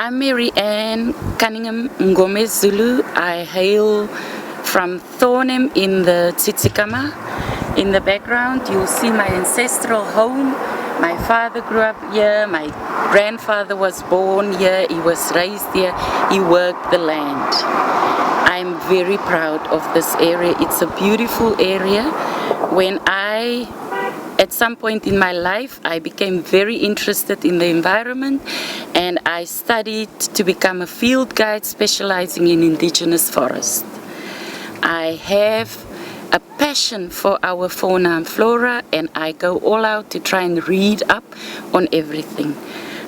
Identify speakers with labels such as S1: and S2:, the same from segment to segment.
S1: I'm Mary Ann Cunningham Ngome Zulu. I hail from Thornham in the Tsitsikamma. In the background, you'll see my ancestral home. My father grew up here. My grandfather was born here. He was raised here. He worked the land. I'm very proud of this area. It's a beautiful area. At some point in my life, I became very interested in the environment, and I studied to become a field guide specializing in indigenous forest. I have a passion for our fauna and flora, and I go all out to try and read up on everything.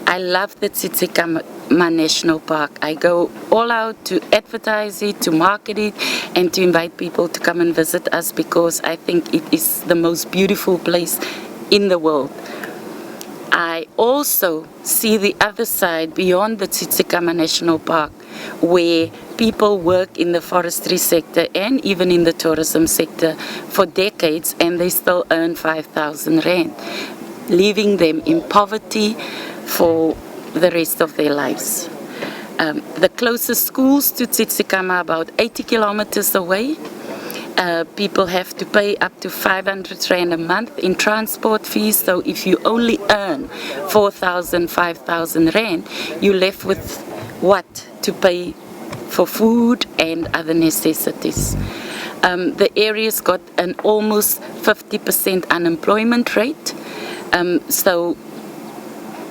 S1: I love the Tsitsikamma National Park. I go all out to advertise it, to market it, and to invite people to come and visit us because I think it is the most beautiful place in the world. I also see the other side beyond the Tsitsikamma National Park, where people work in the forestry sector and even in the tourism sector for decades, and they still earn 5,000 rand, leaving them in poverty for the rest of their lives. The closest schools to Tsitsikamma are about 80 kilometers away. People have to pay up to 500 rand a month in transport fees, so if you only earn 4,000, 5,000 rand, you're left with what to pay for food and other necessities. The area's got an almost 50% unemployment rate, so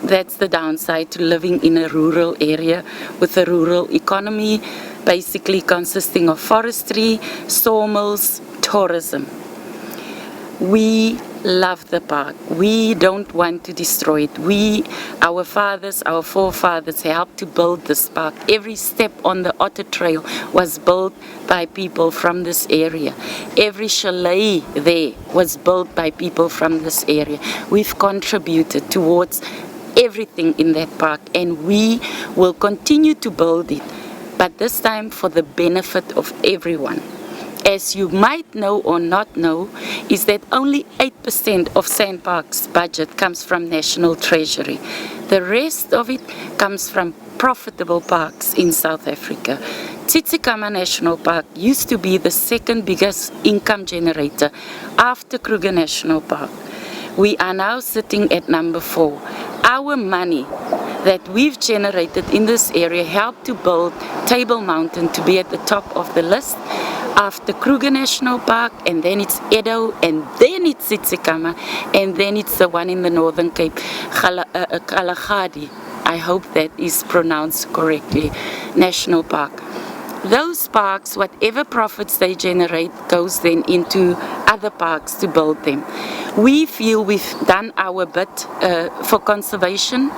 S1: that's the downside to living in a rural area with a rural economy, basically consisting of forestry, sawmills, tourism. We love the park. We don't want to destroy it. Our forefathers helped to build this park. Every step on the Otter Trail was built by people from this area. Every chalet there was built by people from this area. We've contributed towards everything in that park, and we will continue to build it, but this time for the benefit of everyone. As you might know or not know, is that only 8% of Sandpark's budget comes from National Treasury. The rest of it comes from profitable parks in South Africa. Tsitsikamma National Park used to be the second biggest income generator after Kruger National Park. We are now sitting at number 4. Our money that we've generated in this area helped to build Table Mountain to be at the top of the list after Kruger National Park, and then it's Edo, and then it's Tsitsikamma, and then it's the one in the Northern Cape, Kalahari. I hope that is pronounced correctly, National Park. Those parks, whatever profits they generate, goes then into other parks to build them. We feel we've done our bit for conservation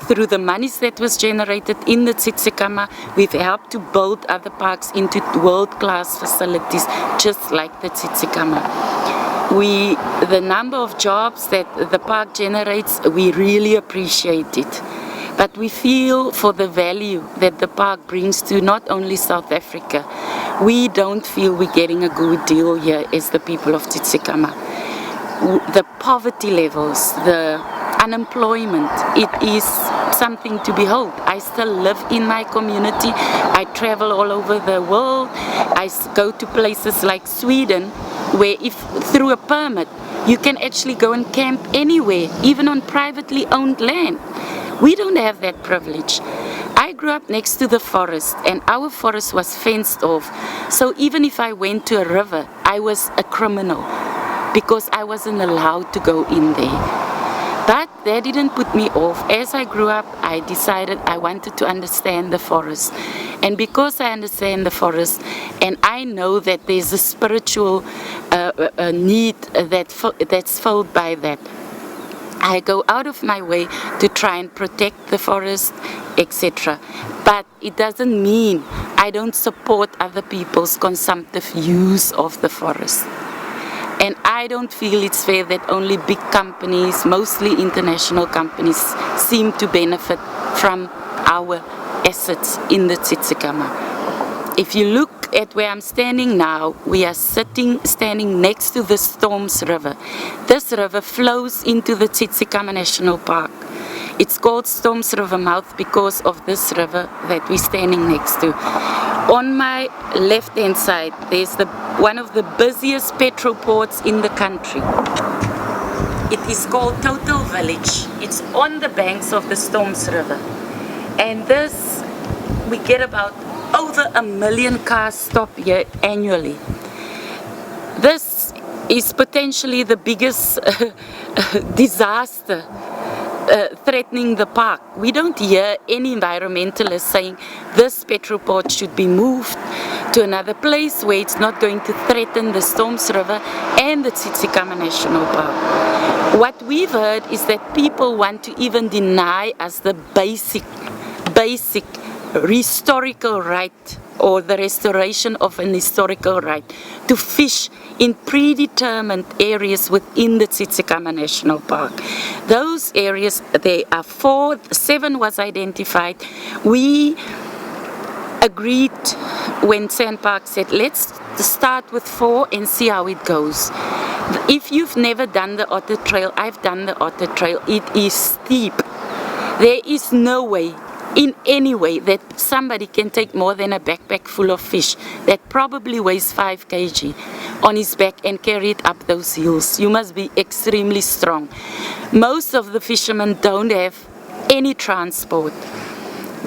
S1: through the monies that was generated in the Tsitsikamma. We've helped to build other parks into world-class facilities, just like the Tsitsikamma. The number of jobs that the park generates, we really appreciate it. But we feel for the value that the park brings to not only South Africa, we don't feel we're getting a good deal here as the people of Tsitsikamma. The poverty levels, the unemployment, it is something to behold. I still live in my community. I travel all over the world. I go to places like Sweden, where if through a permit, you can actually go and camp anywhere, even on privately owned land. We don't have that privilege. I grew up next to the forest, and our forest was fenced off. So even if I went to a river, I was a criminal because I wasn't allowed to go in there. But that didn't put me off. As I grew up, I decided I wanted to understand the forest. And because I understand the forest, and I know that there's a spiritual need that's filled by that, I go out of my way to try and protect the forest, etc. But it doesn't mean I don't support other people's consumptive use of the forest. And I don't feel it's fair that only big companies, mostly international companies, seem to benefit from our assets in the Tsitsikamma. If you look at where I'm standing now, we are standing next to the Storms River. This river flows into the Tsitsikamma National Park. It's called Storms River Mouth because of this river that we're standing next to. On my left-hand side, there's one of the busiest petrol ports in the country. It is called Total Village. It's on the banks of the Storms River. And this, we get about over 1 million cars stop here annually. This is potentially the biggest disaster threatening the park. We don't hear any environmentalists saying this petrol port should be moved to another place where it's not going to threaten the Storms River and the Tsitsikamma National Park. What we've heard is that people want to even deny us the basic historical right, or the restoration of an historical right to fish in predetermined areas within the Tsitsikamma National Park. Those areas, there are 4, 7 was identified. We agreed when Sandpark said, let's start with 4 and see how it goes. If you've never done the Otter Trail, I've done the Otter Trail. It is steep. There is no way, in any way, that somebody can take more than a backpack full of fish that probably weighs 5 kg on his back and carry it up those hills. You must be extremely strong. Most of the fishermen don't have any transport.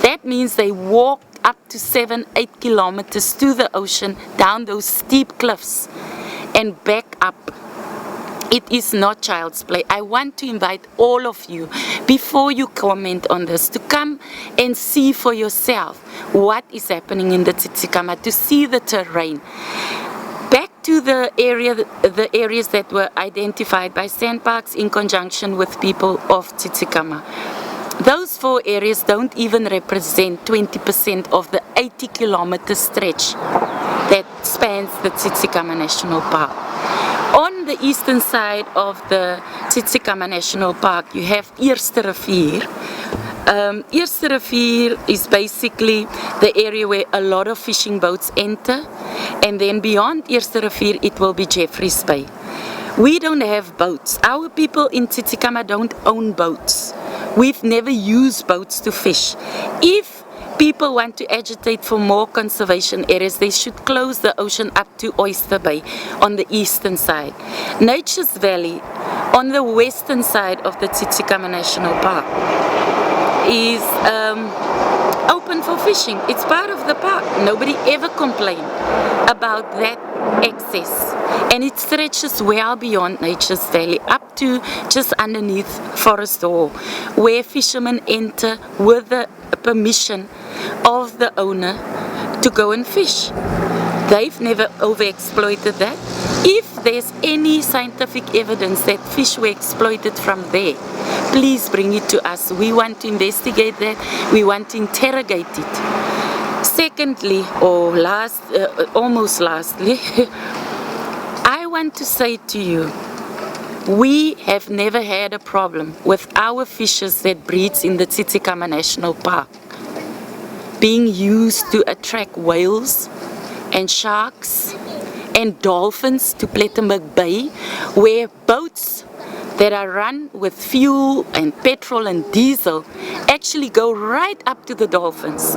S1: That means they walk up to 7-8 kilometers to the ocean, down those steep cliffs and back up. It is not child's play. I want to invite all of you, before you comment on this, to come and see for yourself what is happening in the Tsitsikamma, to see the terrain. Back to the areas that were identified by Sandparks in conjunction with people of Tsitsikamma. Those 4 areas don't even represent 20% of the 80-kilometer stretch that spans the Tsitsikamma National Park. On the eastern side of the Tsitsikamma National Park, you have Eerste Rivier. Eerste Rivier is basically the area where a lot of fishing boats enter, and then beyond Eerste Rivier it will be Jeffreys Bay. We don't have boats. Our people in Tsitsikamma don't own boats. We've never used boats to fish. If people want to agitate for more conservation areas, they should close the ocean up to Oyster Bay on the eastern side. Nature's Valley on the western side of the Tsitsikamma National Park is open for fishing. It's part of the park. Nobody ever complained about that access. And it stretches well beyond Nature's Valley, up to just underneath Forest Hall, where fishermen enter with the permission of the owner to go and fish. They've never overexploited that. If there's any scientific evidence that fish were exploited from there, please bring it to us. We want to investigate that. We want to interrogate it. Secondly, or almost lastly, I want to say to you, we have never had a problem with our fishes that breeds in the Tsitsikamma National Park being used to attract whales and sharks and dolphins to Plettenberg Bay, where boats that are run with fuel and petrol and diesel actually go right up to the dolphins,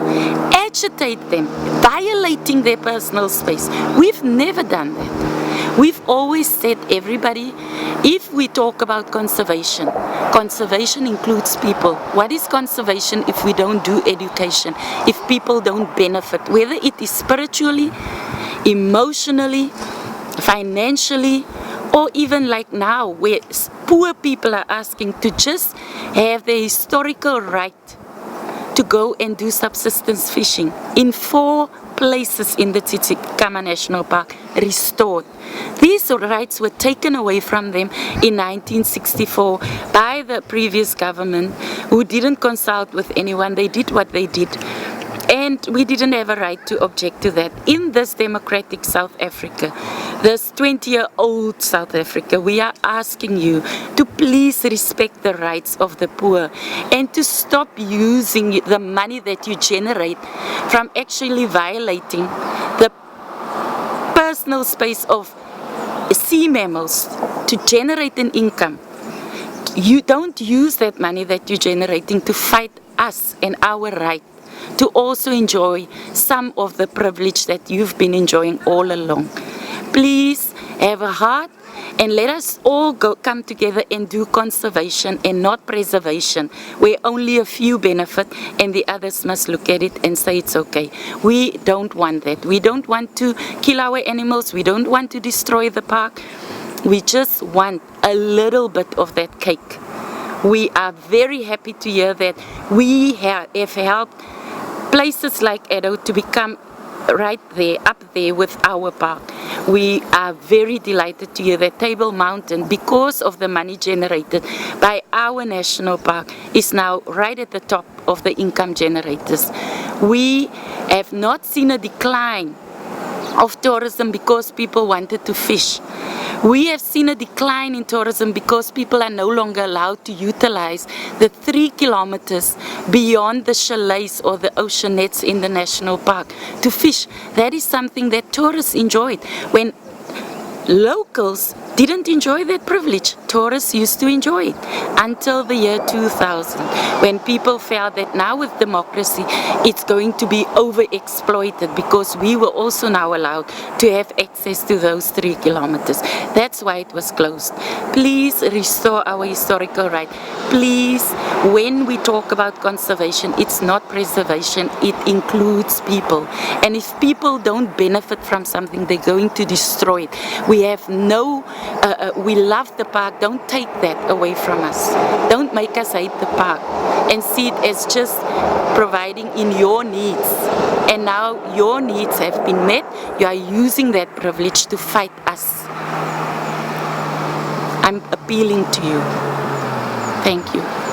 S1: agitate them, violating their personal space. We've never done that. We've always said, everybody, if we talk about conservation, conservation includes people. What is conservation if we don't do education, if people don't benefit, whether it is spiritually, emotionally, financially, or even like now, where poor people are asking to just have the historical right to go and do subsistence fishing in 4 places in the Tsitsikamma National Park restored. These rights were taken away from them in 1964 by the previous government, who didn't consult with anyone. They did what they did. And we didn't have a right to object to that. In this democratic South Africa, this 20-year-old South Africa, we are asking you to please respect the rights of the poor and to stop using the money that you generate from actually violating the personal space of sea mammals to generate an income. You don't use that money that you're generating to fight us and our right to also enjoy some of the privilege that you've been enjoying all along. Please have a heart and let us all come together and do conservation and not preservation, where only a few benefit and the others must look at it and say it's okay. We don't want that. We don't want to kill our animals. We don't want to destroy the park. We just want a little bit of that cake. We are very happy to hear that we have helped places like Edo to become right there, up there with our park. We are very delighted to hear that Table Mountain, because of the money generated by our national park, is now right at the top of the income generators. We have not seen a decline of tourism because people wanted to fish. We have seen a decline in tourism because people are no longer allowed to utilize the 3 kilometers beyond the chalets or the oceanettes in the national park to fish. That is something that tourists enjoyed. When locals didn't enjoy that privilege, tourists used to enjoy it until the year 2000, when people felt that now with democracy it's going to be overexploited because we were also now allowed to have access to those 3 kilometers. That's why it was closed. Please restore our historical right. Please, when we talk about conservation, it's not preservation, it includes people. And if people don't benefit from something, they're going to destroy it. We have we love the park. Don't take that away from us. Don't make us hate the park and see it as just providing in your needs. And now your needs have been met. You are using that privilege to fight us. I'm appealing to you. Thank you.